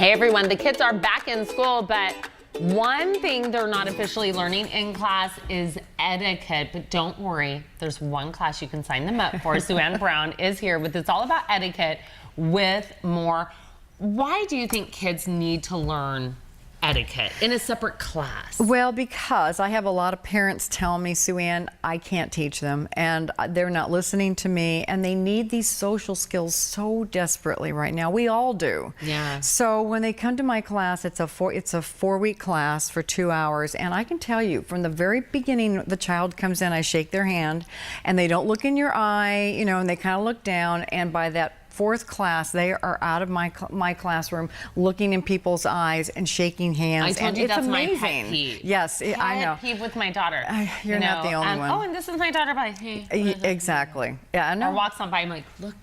Hey everyone, the kids are back in school, but one thing they're not officially learning in class is etiquette. But don't worry, there's one class you can sign them up for. Sue Ann Brown is here with It's All About Etiquette with more. Why do you think kids need to learn etiquette in a separate class? Well, because I have a lot of parents tell me, Sue Ann, I can't teach them and they're not listening to me, and they need these social skills so desperately right now. We all do. Yeah. So when they come to my class, it's a 4-week class for 2 hours, and I can tell you from the very beginning, the child comes in, I shake their hand and they don't look in your eye, you know, and they kind of look down, and by that fourth class, they are out of my classroom, looking in people's eyes and shaking hands. I told you it's that's amazing. my pet peeve. Yes, I know. Pet peeve with my daughter. You're not the only one. Oh, and this is my daughter by. Hey. Exactly. Yeah, I know. Or walks on by, I'm like, look.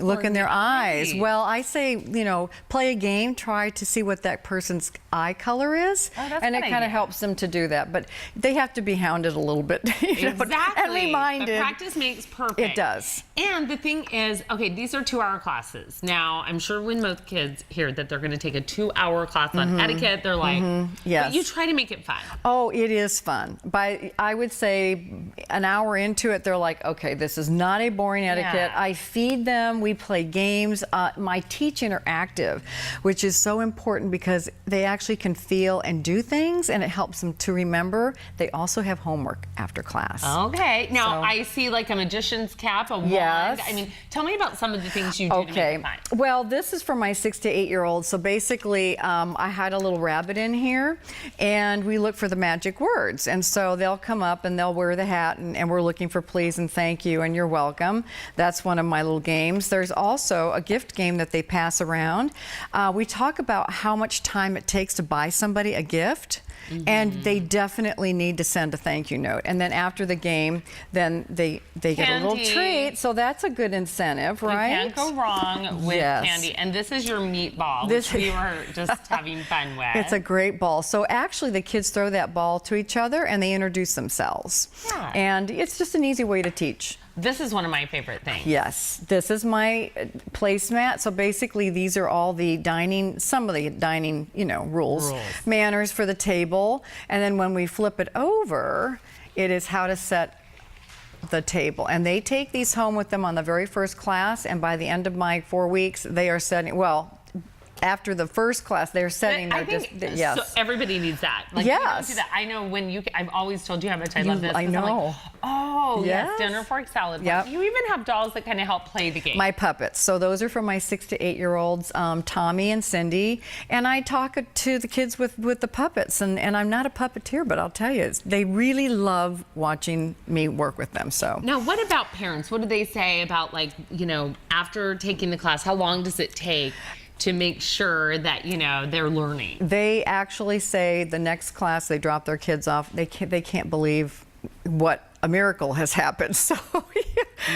Look in their eyes. Well, I say, you know, play a game. Try to see what that person's eye color is, and it kind of helps them to do that. But they have to be hounded a little bit, Exactly. and reminded. But practice makes perfect. It does. And the thing is, okay, these are 2-hour classes. Now, I'm sure when most kids hear that they're going to take a 2-hour class on etiquette, they're like, yes. But you try to make it fun. Oh, it is fun. I would say an hour into it, they're like, okay, this is not a boring etiquette. Yeah. I feed them, we play games. My teach interactive, which is so important because they actually can feel and do things, and it helps them to remember. They also have homework after class. Okay. Now, So- I see like a magician's cap, a wand. Yes. I mean, tell me about some of the things you do to make it fun. Well, this is for my 6 to 8-year-olds. So basically, I hide a little rabbit in here, and we look for the magic words. And so they'll come up and they'll wear the hat, and we're looking for please and thank you and you're welcome. That's one of my little games. There's also a gift game that they pass around. We talk about how much time it takes to buy somebody a gift. And they definitely need to send a thank you note. And then after the game, then they get a little treat. So that's a good incentive, right? You can't go wrong with Yes. candy. And this is your meatball, which we were just having fun with. It's a great ball. So actually the kids throw that ball to each other and they introduce themselves. Yeah. And it's just an easy way to teach. This is one of my favorite things. Yes, this is my placemat. So basically these are all the dining, some of the dining, you know, rules, manners for the table. And then when we flip it over, it is how to set the table. And they take these home with them on the very first class, and by the end of my 4 weeks, they are setting, well, after the first class, they're setting their, yes. So everybody needs that. Like, yes. You don't do that. I know when you, I've always told you how much I love this. I know. I'm like, oh, yes, Yes. dinner, fork, salad. Yep. You even have dolls that kind of help play the game. My puppets. So those are for my 6 to 8-year-olds, Tommy and Cindy. And I talk to the kids with the puppets. And I'm not a puppeteer, but I'll tell you, they really love watching me work with them. So now, what about parents? What do they say about, like, you know, after taking the class, how long does it take to make sure that, you know, they're learning? They actually say the next class they drop their kids off, they can't believe what a miracle has happened. So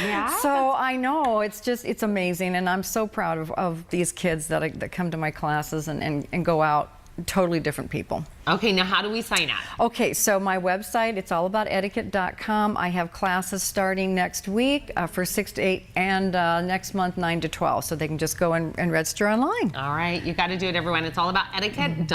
yeah. So I know it's amazing, and I'm so proud of these kids that come to my classes and go out totally different people. Okay, now how do we sign up? Okay, so my website, it's allaboutetiquette.com. I have classes starting next week for 6 to 8, and next month 9 to 12. So they can just go and register online. All right, you got to do it, everyone. It's allaboutetiquette.com.